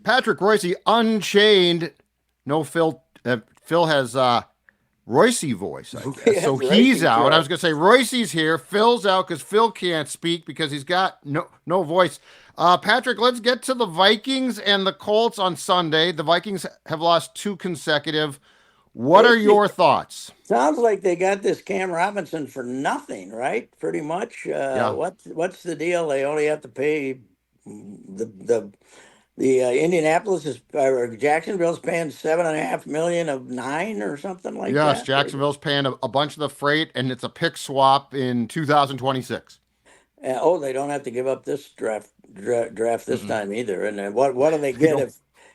Patrick Reusse Unchained. No, Phil. Phil has Reusse voice, I guess. Yes, So he's racing out. I was track. gonna say Royce's here. Phil's out because Phil can't speak because he's got no voice. Patrick, let's get to the Vikings and the Colts on Sunday. The Vikings have lost two consecutive. What are Basically, your thoughts? sounds like they got this Cam Robinson for nothing, right? Pretty much. Yeah, What's the deal? They only have to pay the Indianapolis is or Jacksonville's paying 7.5 million of nine or something like yes. that. Jacksonville's paying a bunch of the freight, and it's a pick swap in 2026. Oh, they don't have to give up this draft this Mm-mm. time either. And then what do they They get don't.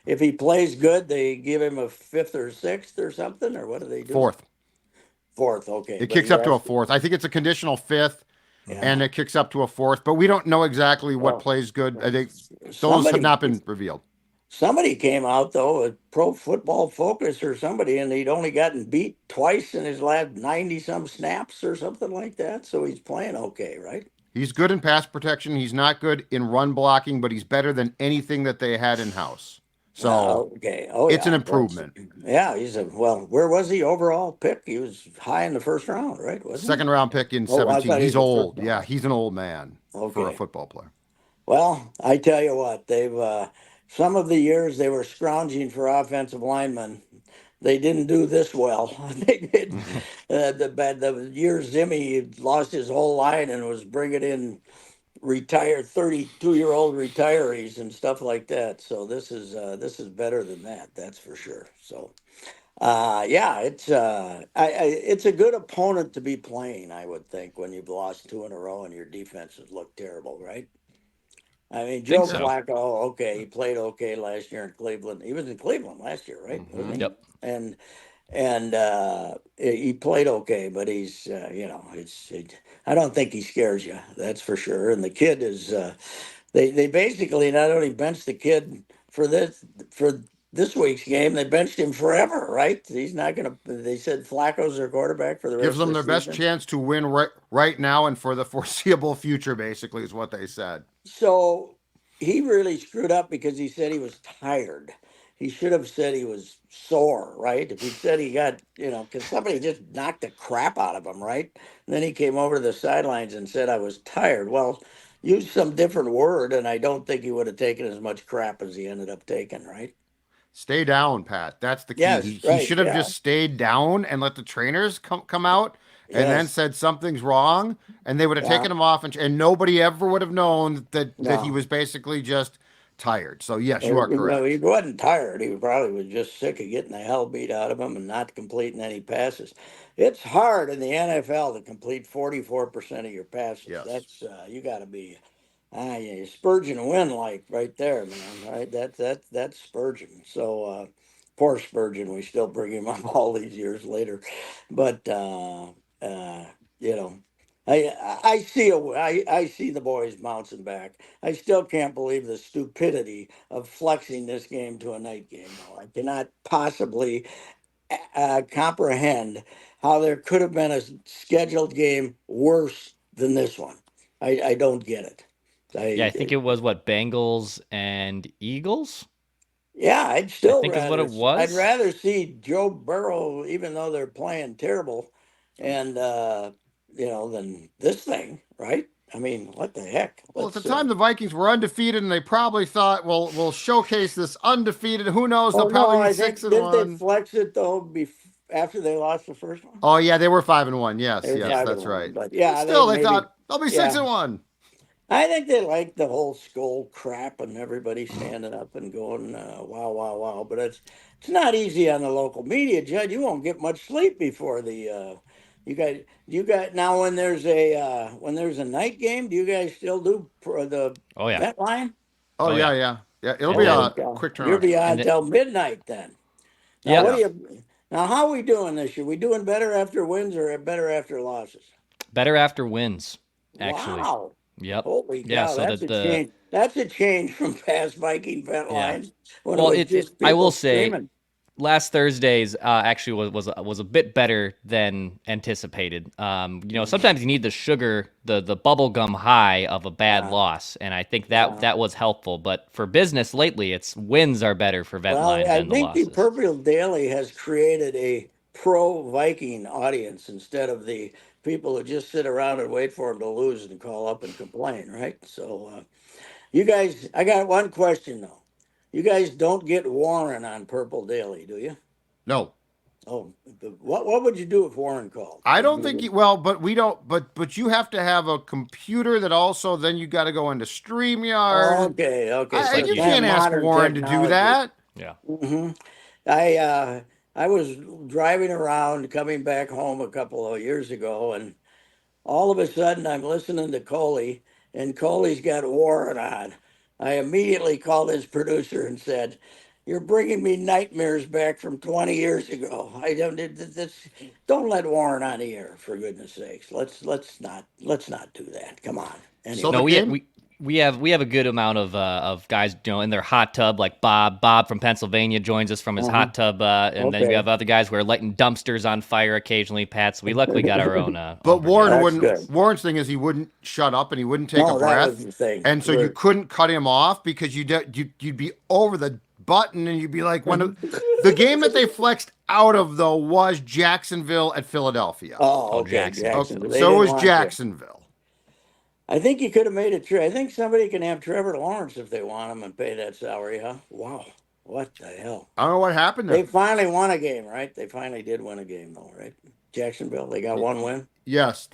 if he plays good? They give him a fifth or sixth or something, or what do they do? Fourth. Fourth, okay, It but kicks he up to a has to. fourth. I think it's a conditional fifth, and Yeah. it kicks up to a fourth, but we don't know exactly what Well, plays good. I think those have somebody not been revealed. somebody came out though, a Pro Football Focus or somebody, and he'd only gotten beat twice in his last 90 some snaps or something like that. So he's playing okay, right? He's good in pass protection. He's not good in run blocking, but he's better than anything that they had in house. So Okay. Oh it's an yeah. Well, improvement. yeah. He's a well. Where was he overall pick? He was high in the first round, right? Wasn't he? Second round pick in Oh, I 17. thought he He's was a first old. Yeah, round. he's an old man for a Okay. football player. Well, I tell you what, they've some of the years they were scrounging for offensive linemen. They didn't do this well. They did the year Zimmy lost his whole line and was bringing in retired 32-year-old retirees and stuff like that. So this is better than that. That's for sure. So yeah, it's a good opponent to be playing. I would think when you've lost two in a row and your defenses look terrible, right? I mean, Think Joe so. Flacco, okay, he played okay last year in Cleveland. He was in Cleveland last year, right? Wasn't Mm-hmm. he? Yep. And he played okay, but he's I don't think he scares you. That's for sure. And the kid is they basically not only benched the kid for this week's game, they benched him forever, right? He's not gonna. They said Flacco's their quarterback for the Gives rest of them the their best season. chance to win right now and for the foreseeable future, basically, is what they said. So he really screwed up because he said he was tired. He should have said he was sore, right? If he said he got, because somebody just knocked the crap out of him, right? And then he came over to the sidelines and said, I was tired. Well, use some different word, and I don't think he would have taken as much crap as he ended up taking, right? Stay down, Pat. That's the key. He Yes, he right. should have Yeah. just stayed down and let the trainers come out and then Yes. said something's wrong, and they would have Yeah. taken him off, and nobody ever would have known that he No. was basically just tired. So yes, you are No, he correct. wasn't tired. He probably was just sick of getting the hell beat out of him and not completing any passes. It's hard in the NFL to complete 44% of your passes. Yes. That's you got to be yeah, Spurgeon win like right there, man. Right? That's Spurgeon. So poor Spurgeon. We still bring him up all these years later, but uh, you know. I see the boys bouncing back. I still can't believe the stupidity of flexing this game to a night game. Though I cannot possibly comprehend how there could have been a scheduled game worse than this one. I don't get it. Yeah, I I think it was what, Bengals and Eagles? Yeah, I think is what it I'd was. rather see Joe Burrow, even though they're playing terrible, and than this thing, right? I mean, what the heck? Well, at the Let's time the Vikings were undefeated, and they probably thought, well, we'll showcase this undefeated. Who knows? They'll Oh no, probably be I six think and didn't they one. flex it though after they lost the first one? Oh yeah, they were 5-1. They Yes, were yes, Yeah. five and that's one, right. but But yeah, they still, they maybe thought they'll be six yeah. and one. I think they like the whole skull crap and everybody standing up and going wow wow wow. But it's not easy on the local media, Judd. You won't get much sleep before the. You guys now when there's a night game, do you guys still do the Oh yeah. vent line? Oh Oh yeah, yeah. yeah, yeah. It'll And be Holy a then cow! quick You're turnaround. beyond and then till midnight then. Now what do yep. Yeah. you? Now how are we doing this year? We doing better after wins or better after losses? Better after wins, actually. Wow. Yep. Holy Yeah, cow, so that's that a the change. That's a change from past Viking vent yeah. lines when it Well, was just I people will say screaming. last Thursday's actually was a bit better than anticipated. Sometimes you need the sugar, the bubblegum high of a bad loss, and I think that was helpful. But for business lately, it's wins are better for Well, Ventline I than the think the losses. Purple Daily has created a pro Viking audience instead of the people who just sit around and wait for them to lose and call up and complain, right? So, you guys, I got one question though. You guys don't get Warren on Purple Daily, do you? No, Oh, what would you do if Warren called? I don't think well, but we don't. But you have to have a computer that also then you got to go into StreamYard. Okay. It's like You you can't ask modern Warren to do technology. that. Yeah. hmm I was driving around, coming back home a couple of years ago, and all of a sudden I'm listening to Coley, and Coley's got Warren on. I immediately called his producer and said, "You're bringing me nightmares back from 20 years ago. I don't let Warren on the air, for goodness sakes. Let's not do that. Come on." So Anyway, No, the we game. we have a good amount of guys, in their hot tub, like Bob. Bob from Pennsylvania joins us from his hot tub, and then we okay, have other guys who are lighting dumpsters on fire occasionally. Pat, so we luckily got our own But own producer. Warren that's wouldn't. good. Warren's thing is he wouldn't shut up and he wouldn't take a No, that was breath, the thing. and so you couldn't cut him off because you'd be over the button and you'd be like the game that they flexed out of though was Jacksonville at Philadelphia. Oh, Oh, okay, Jacksonville. Jackson. Okay, They so it didn't was want you. Jacksonville. I think you could have made it true. I think somebody can have Trevor Lawrence if they want him and pay that salary, huh? Wow. What the hell? I don't know what happened They there. finally won a game, right? They finally did win a game, though, right? Jacksonville, they got one win. Yes,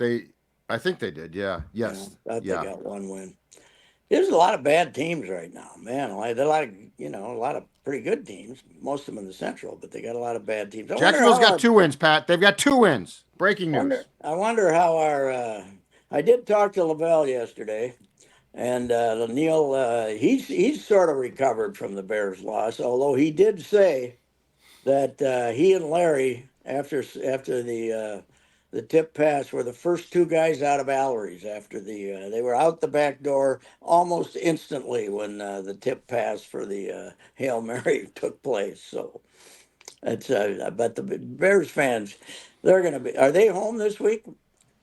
I think they did. Yeah. Yes. I thought Yeah. they got one win. There's a lot of bad teams right now, man. Like, a lot of pretty good teams. Most of them in the Central, but they got a lot of bad teams. Jacksonville's got 2 wins, Pat. They've got 2 wins. Breaking news. I wonder how our. I did talk to Lavelle yesterday, and Neil, he's sort of recovered from the Bears' loss, although he did say that he and Larry, after the tip pass, were the first two guys out of Allery's after they were out the back door almost instantly when the tip pass for the Hail Mary took place. So it's but the Bears fans, are they home this week?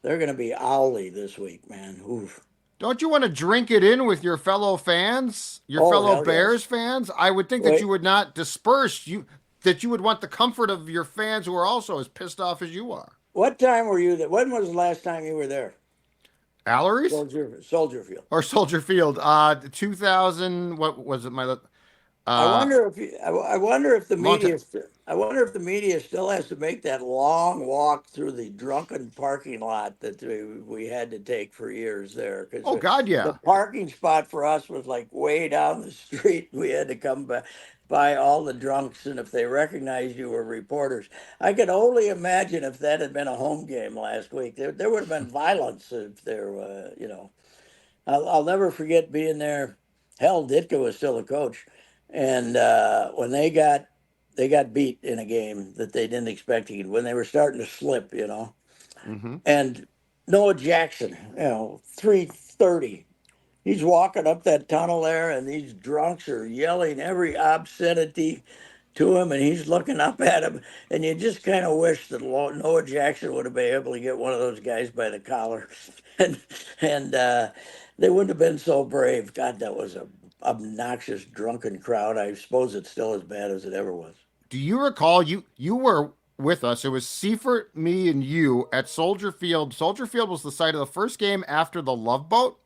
They're gonna be owly this week, man. Oof. Don't you want to drink it in with your fellow fans, your Oh, fellow hell Bears yes. fans? I would think that Wait, you would not disperse. That you would want the comfort of your fans who are also as pissed off as you are. what time were you there? When was the last time you were there? Allery's Soldier Field. or Soldier Field? 2000. What was it? I Uh, wonder if I wonder if the long time. media I wonder if the media still has to make that long walk through the drunken parking lot that we had to take for years there, because Oh God, the yeah. parking spot for us was like way down the street. We had to come by all the drunks, and if they recognized you were reporters, I could only imagine if that had been a home game last week. There would have been violence if there. I'll never forget being there. Hell, Ditka was still a coach, and when they got beat in a game that they didn't expect to, when they were starting to slip. Hmm. And Noah Jackson, 330. He's walking up that tunnel there, and these drunks are yelling every obscenity to him, and he's looking up at him. And you just kind of wish that Noah Jackson would have been able to get one of those guys by the collar, and they wouldn't have been so brave. God, that was a obnoxious, drunken crowd. I suppose it's still as bad as it ever was. Do you recall you were with us? It was Seifert, me, and you at Soldier Field. Soldier Field was the site of the first game after the Love Boat,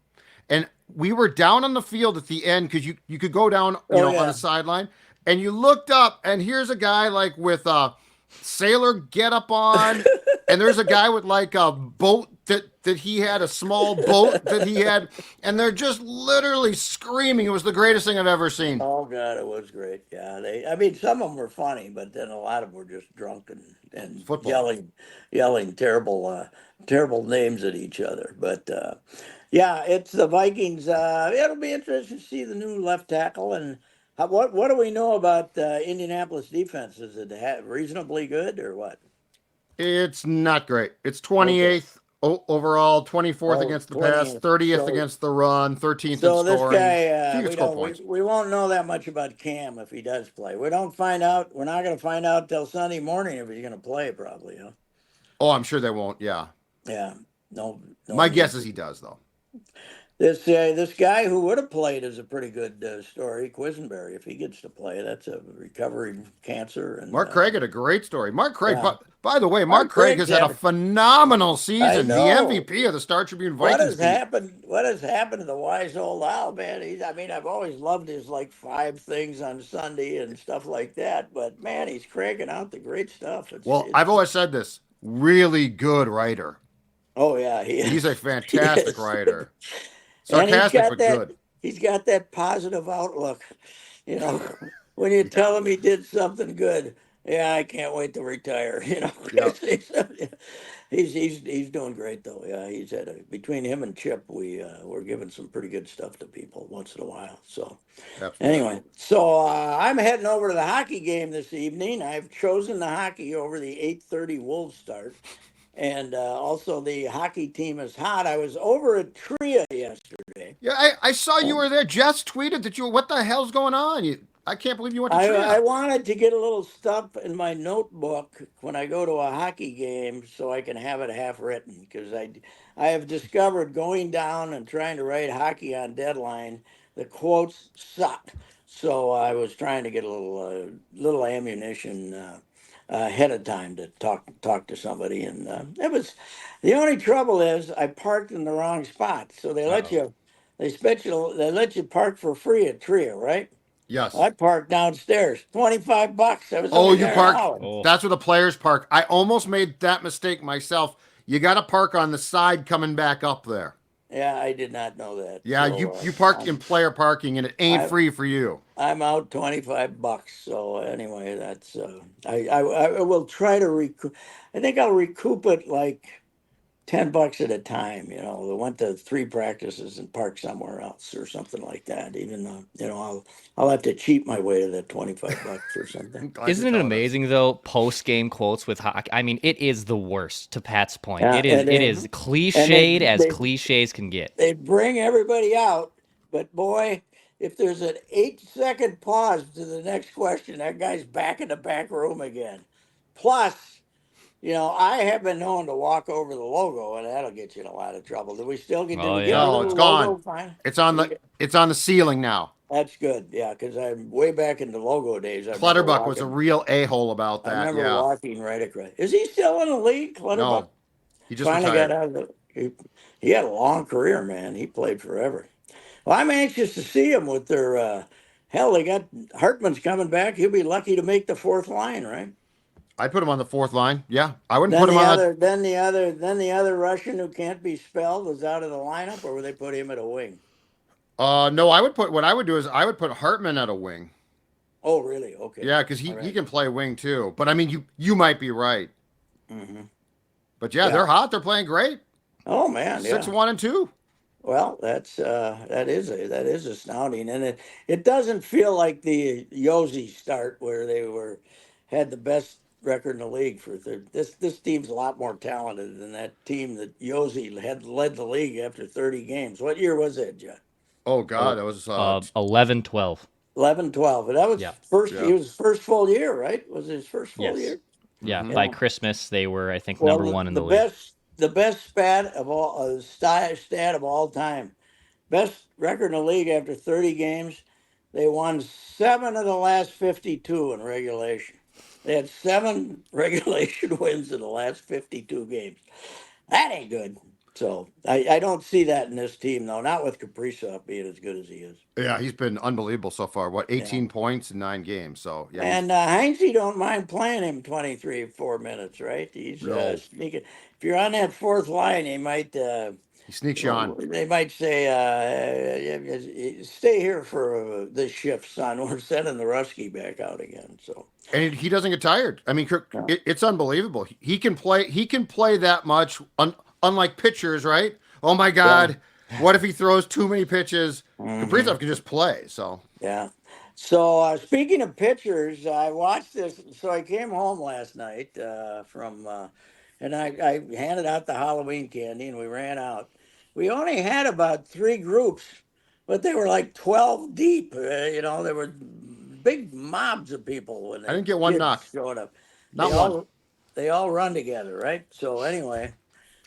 and we were down on the field at the end because you could go down Oh on yeah. the sideline, and you looked up and here's a guy like with a sailor get up on, and there's a guy with like a boat that he had, a small boat that he had, and they're just literally screaming. It was the greatest thing I've ever seen. Oh God, it was great. Yeah, I mean, some of them were funny, but then a lot of them were just drunk and Football. yelling terrible names at each other. But yeah, it's the Vikings. It'll be interesting to see the new left tackle and what do we know about Indianapolis defense? Is it reasonably good or what? It's not great. It's Okay. 28th overall, 24th Oh, against the pass, 20th. 30th So against the run, 13th in so this scoring. He guy, could score points. we won't know that much about Cam if he does play. We don't find out. We're not going to find out till Sunday morning if he's going to play, probably. Huh? Oh, I'm sure they won't. Yeah. Yeah. No, no My guess need. is he does, though. This guy who would have played is a pretty good story. Quisenberry, if he gets to play, that's a recovering cancer. And Mark Craig had a great story. Mark Craig, yeah, by the way, Mark Mark Craig Craig's has had a having. phenomenal I season. The know. MVP of the Star Tribune What Vikings has beat. happened? What has happened to the wise old owl, man? I mean, I've always loved his like 5 things on Sunday and stuff like that. But man, he's cranking out the great stuff. Well, I've always said this. Really good writer. Oh yeah, he He's is. a He fantastic is. writer. And Sarcastic, but good. he's got that positive outlook. You know, when you Yeah. tell him he did something good, yeah, I can't wait to retire. You know, Yeah. he's doing great though. Yeah, he's had between him and Chip, we're giving some pretty good stuff to people once in a while. So Absolutely. anyway, so I'm heading over to the hockey game this evening. I've chosen the hockey over the 8:30 Wolves start. And also the hockey team is hot. I was over at Tria yesterday. Yeah, I saw you were there. Jess tweeted that you. What the hell's going on? I can't believe you went to I Tria. wanted to get a little stuff in my notebook when I go to a hockey game so I can have it half written because I have discovered going down and trying to write hockey on deadline, the quotes suck. So I was trying to get a little ammunition ahead of time to talk to somebody, and it was the only trouble is I parked in the wrong spot. So Uh-oh. they let you park for free at Tria, right? Yes. I parked downstairs. $25. I was Oh, only you there an parked. hour. Oh, That's where the players park. I almost made that mistake myself. You got to park on the side coming back up there. Yeah, I did not know that. Yeah, So you parked in player parking and it ain't I free for you. I'm out $25. So anyway, that's I will try to recoup. I think I'll recoup it like $10 at a time. You know, I went to 3 practices and parked somewhere else or something like that. Even though I'll have to cheat my way to that $25 or something. I'm glad you're isn't it telling us. amazing though? Post game quotes with hockey. I mean, it is the worst. To Pat's point, Yeah, it is and they cliched as they cliches can get. they bring everybody out, but boy, if there's an 8 second pause to the next question, that guy's back in the back room again. Plus, I have been known to walk over the logo, and that'll get you in a lot of trouble. Did Oh we get a yeah. No, it's little gone. logo fine? Did we get, It's on the ceiling now. that's good, yeah, because I'm way back in the logo days. Clutterbuck was a real a-hole about I that. remember Yeah. walking right across. Is he still in the league, Clutterbuck? No, he just Finally got retired. out of he had a long career, man. He played forever. Well, I'm anxious to see them with their hell. They got Hartman's coming back. He'll be lucky to make the fourth line, right? I'd put him on the fourth line. Yeah, I wouldn't Then put him the on that. other, then the other Russian who can't be spelled was out of the lineup, or would they put him at a wing? No, I would put. What I would do is I would put Hartman at a wing. Oh, really? Okay, Yeah, because all he right. can play wing too. But I mean, you might be right. Mm-hmm. But yeah, Yeah. they're hot. They're playing great. Oh man, yeah. 6-1-2. Well, that is astounding, and it doesn't feel like the Yossi start where they had the best record in the league for this team's a lot more talented than that team that Yossi had led the league after 30 games. What year was it, Jeff? Oh God, that was 11, 12. 11, 12. And that was Yeah. first. yeah. He was first full year, right? Was his first full Yes. year? Yeah. Mm-hmm. By Yeah. Christmas, they were, I think, Well, number one in the the league. best stat of all time. Best record in the league after 30 games. They won 7 of the last 52 in regulation. They had 7 regulation wins in the last 52 games. That ain't good. So I don't see that in this team, though. Not with Kaprizov being as good as he is. Yeah, he's been unbelievable so far. What, Yeah. 18 points in 9 games? So yeah, And Heinze don't mind playing him 23, 4 minutes, right? He's no, sneaking. If you're on that fourth line, he might. he sneaks you on. They might say, "Stay here for this shift, son. We're sending the Rusky back out again." So, And he doesn't get tired. I mean, yeah, it's unbelievable. He can play. He can play that much. Unlike pitchers, right? Oh my yeah, God, what if he throws too many pitches? hmm Kaprizov can just play. So yeah. So, speaking of pitchers, I watched this. So I came home last night from and I handed out the Halloween candy, and we ran out. We only had about 3 groups, but they were like 12 deep. There were big mobs of people when I the didn't get one knock. kids showed up. They Not one. all they all run together, right? So anyway,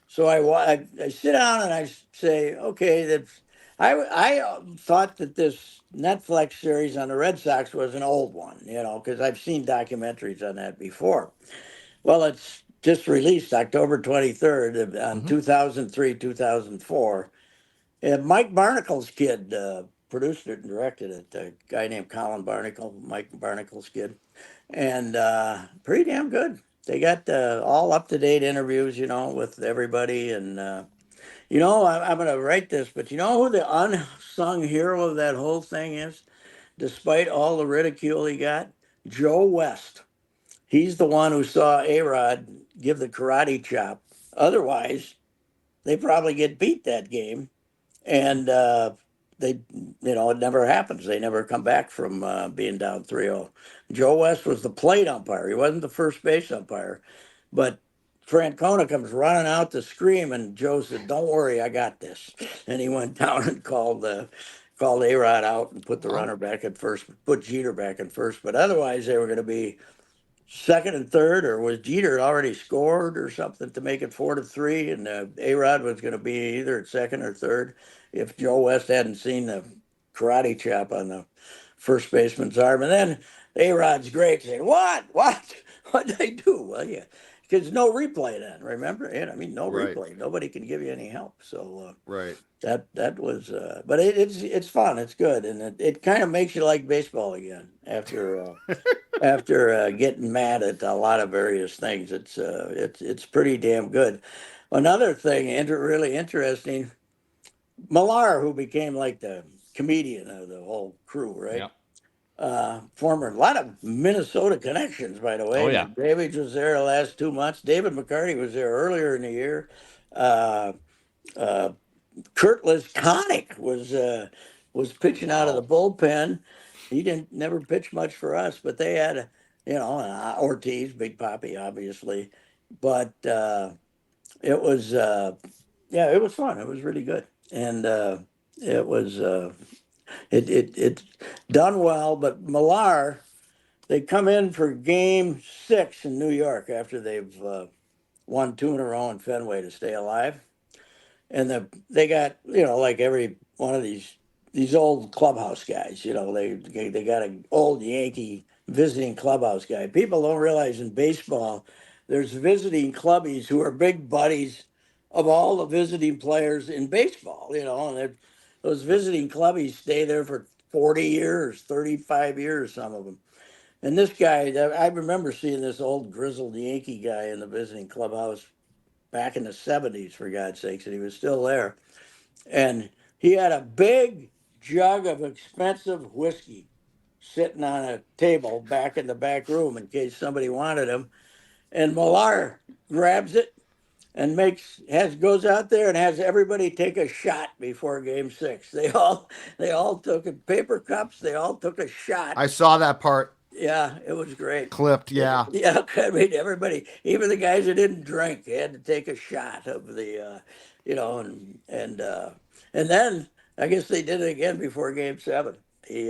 so I sit down and I say, okay, I thought that this Netflix series on the Red Sox was an old one, because I've seen documentaries on that before. Well, it's just released October 23rd on Mhm. 2003, 2004. And Mike Barnacle's kid produced it and directed it. A guy named Colin Barnacle, Mike Barnacle's kid, and pretty damn good. They got all up to date interviews, with everybody, and I'm going to write this, but you know who the unsung hero of that whole thing is, despite all the ridicule he got? Joe West. He's the one who saw A-Rod give the karate chop. Otherwise, they probably get beat that game, and they, it never happens. They never come back from being down 3-0. Joe West was the plate umpire. He wasn't the first base umpire, but Francona comes running out to scream, and Joe said, "Don't worry, I got this." And he went down and called A-Rod out and put the Oh, runner back at first, put Jeter back at first. But otherwise, they were going to be second and third, or was Jeter already scored or something to make it 4-3, and A-Rod was going to be either at second or third if Joe West hadn't seen the karate chop on the first baseman's arm. And then A-Rod's great saying, "What? What did I do?" Well, yeah, because no replay then. Remember, no right, replay. Nobody can give you any help. So right. that was, but it's fun. It's good, and it kind of makes you like baseball again after getting mad at a lot of various things. It's pretty damn good. Another thing, really interesting, Millar, who became like the comedian of the whole crew, right? Yeah. Former, a lot of Minnesota connections, by the Oh way. yeah. McDavid was there the last 2 months. David McCarty was there earlier in the year. Uh, uh, Kurt Liskonick was pitching out of the Wow. bullpen. He didn't never pitch much for us, but they had Ortiz, Big Poppy, obviously. But it was yeah, it was fun. It was really good, and it was it done well. But Millar, they come in for Game 6 in New York after they've won 2 in a row in Fenway to stay alive, and they got like every one of these old clubhouse guys. They got an old Yankee visiting clubhouse guy. People don't realize in baseball, there's visiting clubbies who are big buddies of all the visiting players in baseball. And those visiting clubbies stay there for 40 years, 35 years, some of them. And this guy, I remember seeing this old grizzled Yankee guy in the visiting clubhouse back in the 70s, for God's sakes, and he was still there. And he had a big jug of expensive whiskey sitting on a table back in the back room in case somebody wanted him. And Millar grabs it and goes out there and has everybody take a shot before Game 6. They all took paper cups. They all took a shot. I saw that part Yeah, it was great. clipped. Yeah. Yeah, I mean, everybody, even the guys who didn't drink, they had to take a shot of and then I guess they did it again before Game 7. They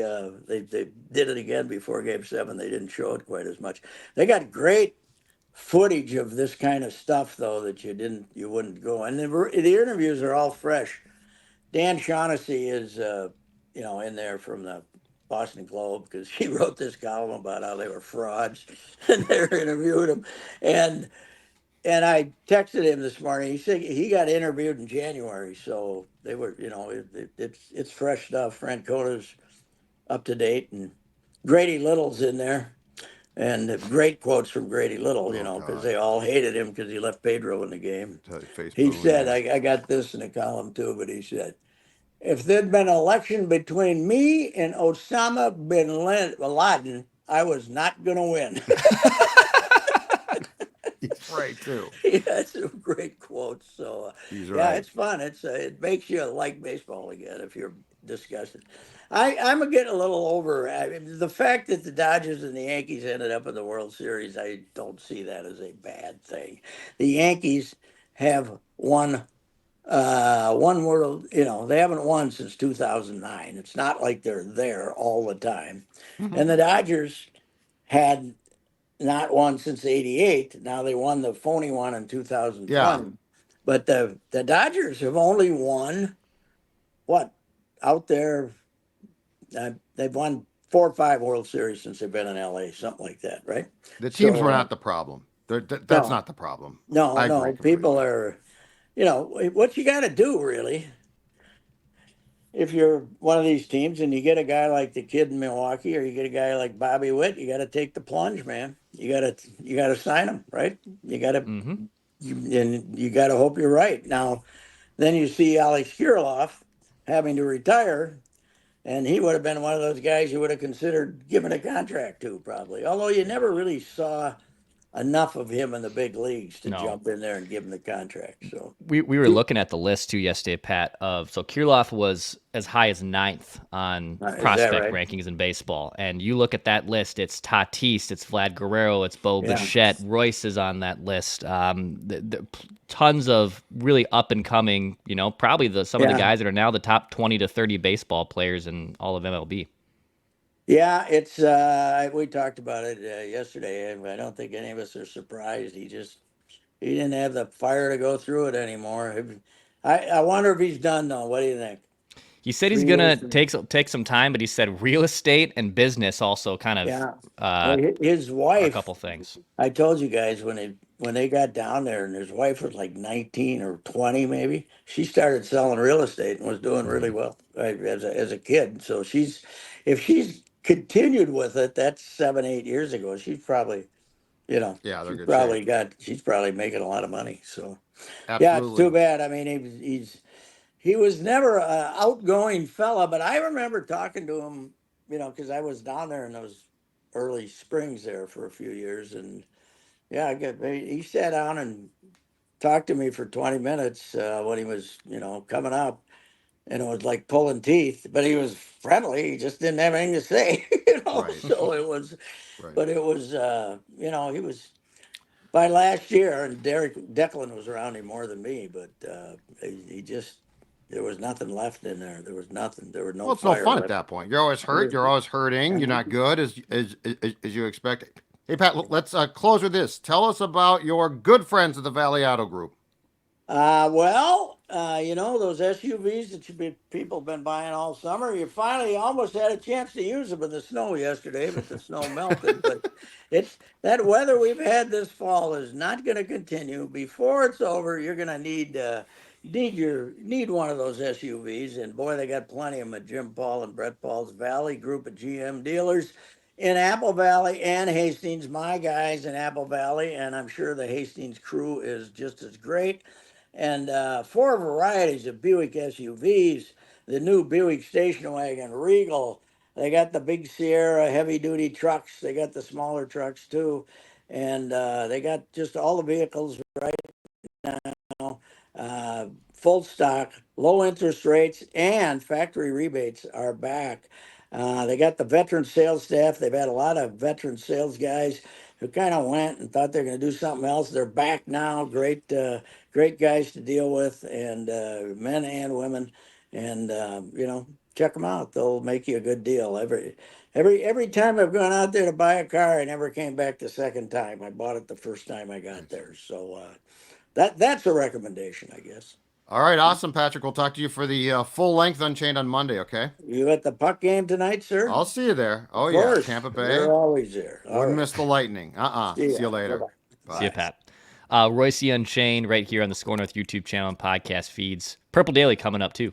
did it again before Game 7. They didn't show it quite as much. They got great footage of this kind of stuff though that you wouldn't go, and the interviews are all fresh. Dan Shaughnessy is, in there from the Boston Globe because he wrote this column about how they were frauds, and they're interviewing him. And I texted him this morning. He said he got interviewed in January, so they were, it's fresh stuff. Francona's up to date, and Grady Little's in there, and great quotes from Grady Little, Oh because God. they all hated him because he left Pedro in the game. Face He booing said, him. I got this in a column too, but he said, if there'd been an election between me and Osama bin Laden, I was not going to win. He's right too. He had some great quotes. So, He's yeah, right. it's fun. It makes you like baseball again if you're disgusted. I'm getting a little over the fact that the Dodgers and the Yankees ended up in the World Series. I don't see that as a bad thing. The Yankees have won one world, they haven't won since 2009. It's not like they're there all the time. Mhm. And the Dodgers had not won since '88. Now they won the phony one in Yeah, 2020. But the Dodgers have only won what out there. They've won 4 or 5 World Series since they've been in LA, something like that, right? the teams So were not the problem. That's no, not the problem. no, I agree no. People completely. are, what you got to do really if you're one of these teams and you get a guy like the kid in Milwaukee or you get a guy like Bobby Witt, you got to take the plunge, man. You got to sign him, right? You got to Mm-hmm. and you got to hope you're right. Now, then you see Alex Kirilloff having to retire, and he would have been one of those guys you would have considered giving a contract to, probably. Although you never really saw enough of him in the big leagues to No. jump in there and give him the contract. So We were looking at the list too yesterday, Pat. So Kirilloff was as high as 9th on is that prospect right? rankings in baseball, and you look at that list. It's Tatis, it's Vlad Guerrero, it's Bo Yeah. Bichette, Royce is on that list. Tons of really up and coming. Probably some of the Yeah. guys that are now the top 20 to 30 baseball players in all of MLB. Yeah, it's we talked about it yesterday. I don't think any of us are surprised. He didn't have the fire to go through it anymore. I wonder if he's done though. What do you think? He said he's 3 gonna years. take some time, but he said real estate and business also kind of Yeah. Well, his are a wife, couple things. I told you guys when they got down there and his wife was like 19 or 20 maybe, she started selling real estate and was doing really Mhm. well as a kid. So if she's continued with it, that's 7, 8 years ago. Yeah, they're She's in good shape. probably making a lot of money. So yeah, it's too Absolutely. bad. I mean, he was never an outgoing fella, but I remember talking to him, because I was down there in those early springs there for a few years, and yeah, he sat down and talked to me for 20 minutes when he was, coming up, and it was like pulling teeth, but he was friendly. He just didn't have anything to say, Right. So it was, Right. but it was, he was by last year, and Declan was around him more than me, but he just there was nothing left in there. There was nothing. There was Well, no it's no fire fun at left. that point. You're always It hurt. was- You're always hurting. You're not good as you expect. Hey, Pat, let's close with this. Tell us about your good friends at the Valley Auto Group. Those SUVs that people have been buying all summer, you finally almost had a chance to use them in the snow yesterday, but the snow melted. But it's that weather we've had this fall is not going to continue. Before it's over, you're going to need one of those SUVs, and boy, they got plenty of them at Jim Paul and Brett Paul's Valley Group of GM dealers in Apple Valley and Hastings. My guys in Apple Valley, and I'm sure the Hastings crew is just as great. And 4 varieties of Buick SUVs, the new Buick station wagon, Regal. They got the big Sierra heavy duty trucks. They got the smaller trucks too. And they got just all the vehicles right now, full stock, low interest rates, and factory rebates are back. They got the veteran sales staff. They've had a lot of veteran sales guys who kind of went and thought they're going to do something else. They're back now. Great guys to deal with, and men and women. And check them out. They'll make you a good deal. Every time I've gone out there to buy a car, I never came back the second time. I bought it the first time I got there. So that's a recommendation, I guess. All right, awesome, Patrick. We'll talk to you for the full length Unchained on Monday. Okay. You at the puck game tonight, sir? I'll see you there. Of Oh yeah, course. Tampa You're Bay. always there. All Wouldn't right. miss the Lightning. See See ya. you later. Bye-bye. See you, Bye. Pat. Reusse Unchained right here on the SKOR North YouTube channel and podcast feeds. Purple Daily coming up too.